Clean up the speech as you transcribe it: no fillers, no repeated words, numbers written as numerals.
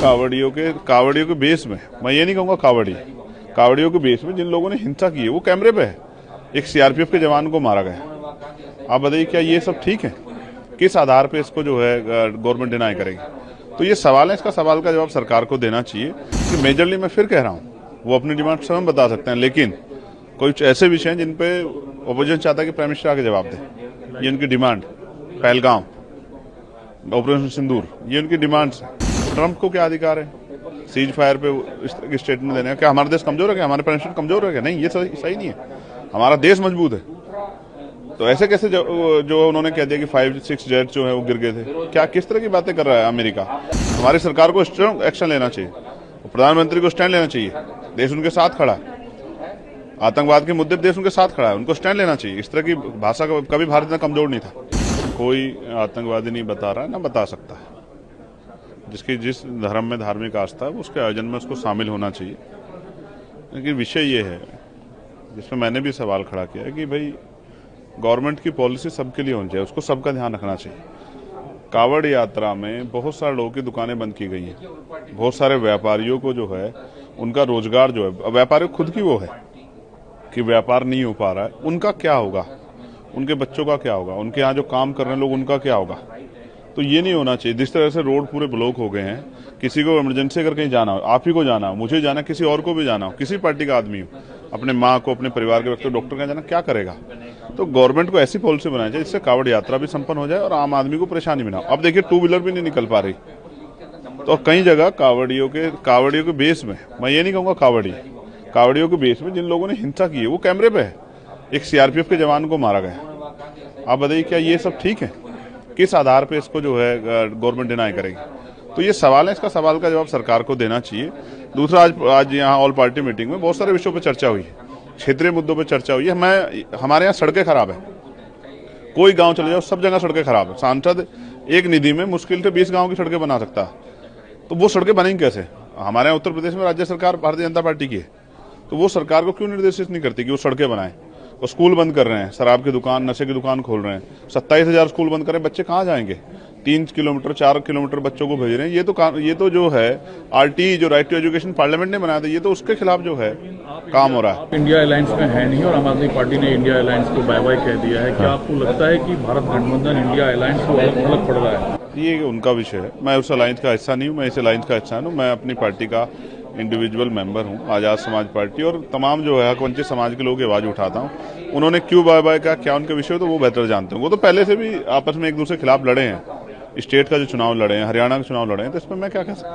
कावड़ियों के बेस में, मैं ये नहीं कहूँगा कावड़ियों के बेस में जिन लोगों ने हिंसा की है वो कैमरे पे है। एक सीआरपीएफ के जवान को मारा गया। आप बताइए क्या ये सब ठीक है? किस आधार पे इसको जो है गवर्नमेंट डिनाई करेगी? तो ये सवाल है, इसका सवाल का जवाब सरकार को देना चाहिए। कि मेजरली मैं फिर कह रहा हूँ, वो अपनी डिमांड स्वयं बता सकते हैं, लेकिन कुछ ऐसे विषय हैं जिन पे अपोजिशन चाहता है कि प्राइम मिनिस्टर आके जवाब दे। ये उनकी डिमांड, पहलगाम, ऑपरेशन सिंदूर, ये उनकी डिमांड्स है। ट्रंप को क्या अधिकार है सीज फायर पे इस तरह की स्टेटमेंट देने का? क्या हमारा देश कमजोर है? क्या हमारे प्राइम मिनिस्टर कमजोर है? क्या नहीं, ये सही नहीं है। हमारा देश मजबूत है। तो ऐसे कैसे जो उन्होंने कह दिया कि 5-6 जेट जो है वो गिर गए थे? क्या किस तरह की बातें कर रहा है अमेरिका? हमारी सरकार को स्ट्रांग एक्शन लेना चाहिए, प्रधानमंत्री को स्टैंड लेना चाहिए। देश उनके साथ खड़ा है, आतंकवाद के मुद्दे पर देश उनके साथ खड़ा है, उनको स्टैंड लेना चाहिए। इस तरह की भाषा का कभी भारत इतना कमजोर नहीं था। कोई आतंकवादी नहीं बता रहा है, ना बता सकता है। जिसकी जिस धर्म में धार्मिक आस्था है उसके आयोजन में उसको शामिल होना चाहिए। लेकिन विषय ये है जिसमें मैंने भी सवाल खड़ा किया है कि भाई गवर्नमेंट की पॉलिसी सबके लिए होनी चाहिए, उसको सबका ध्यान रखना चाहिए। कावड़ यात्रा में बहुत सारे लोगों की दुकानें बंद की गई हैं, बहुत सारे व्यापारियों को जो है उनका रोजगार जो है, व्यापारियों खुद की वो है कि व्यापार नहीं हो पा रहा है, उनका क्या होगा? उनके बच्चों का क्या होगा? उनके यहाँ जो काम कर रहे हैं लोग, उनका क्या होगा? तो ये नहीं होना चाहिए। जिस तरह से रोड पूरे ब्लॉक हो गए हैं, किसी को इमरजेंसी अगर कहीं जाना हो, आप ही को जाना हो, मुझे जाना, किसी और को भी जाना हो, किसी पार्टी का आदमी हो, अपने माँ को, अपने परिवार के व्यक्ति को डॉक्टर के जाना, क्या करेगा? तो गवर्नमेंट को ऐसी पॉलिसी बनानी चाहिए जिससे कावड़ यात्रा भी संपन्न हो जाए और आम आदमी को परेशानी भी ना हो। अब देखिए 2 व्हीलर भी नहीं निकल पा रही, तो कई जगह कावड़ियों के बेस में, मैं ये नहीं कहूँगा कावड़ियों के बेस में जिन लोगों ने हिंसा की है वो कैमरे पे है। एक सीआरपीएफ के जवान को मारा गया। आप बताइए क्या ये सब ठीक है? किस आधार पे इसको जो है गवर्नमेंट डिनाई करेगी? तो ये सवाल है, इसका सवाल का जवाब सरकार को देना चाहिए। दूसरा, आज यहाँ ऑल पार्टी मीटिंग में बहुत सारे विषयों पर चर्चा हुई है, क्षेत्रीय मुद्दों पर चर्चा हुई है। हमारे यहाँ सड़कें खराब है, कोई गांव चले जाओ सब जगह सड़कें खराब है। सांसद एक निधि में मुश्किल से 20 गाँव की सड़कें बना सकता है, तो वो सड़कें बनेंगी कैसे? हमारे यहाँ उत्तर प्रदेश में राज्य सरकार भारतीय जनता पार्टी की है, तो वो सरकार को क्यों निर्देशित नहीं करती कि वो सड़कें बनाए? वो स्कूल बंद कर रहे हैं, शराब की दुकान, नशे की दुकान खोल रहे हैं, 27,000 स्कूल बंद कर रहे हैं, बच्चे कहाँ जाएंगे? 3 किलोमीटर 4 किलोमीटर बच्चों को भेज रहे हैं। ये तो जो है आरटी, जो राइट टू एजुकेशन पार्लियामेंट ने बनाया था, ये तो उसके खिलाफ जो है काम हो रहा है। इंडिया अलायंस में है नहीं और आम आदमी पार्टी ने इंडिया अलायंस को बाय बाय कह दिया है। क्या आपको लगता है कि भारत गठबंधन इंडिया अलायंस को अलग पड़ रहा है? ये उनका विषय है, मैं उस अलायंस का हिस्सा नहीं हूँ, मैं इस अलायंस का हिस्सा हूँ। मैं अपनी पार्टी का इंडिविजुअल मेंबर हूँ, आज़ाद समाज पार्टी, और तमाम जो है हकवंचित समाज के लोगों की आवाज उठाता हूँ। उन्होंने क्यों बाय बाय का, क्या उनके विषय, तो वो बेहतर जानते हैं। वो तो पहले से भी आपस में एक दूसरे के खिलाफ लड़े हैं, स्टेट का जो चुनाव लड़े हैं, हरियाणा का चुनाव लड़े हैं, तो इसमें मैं क्या कह सकता हूँ।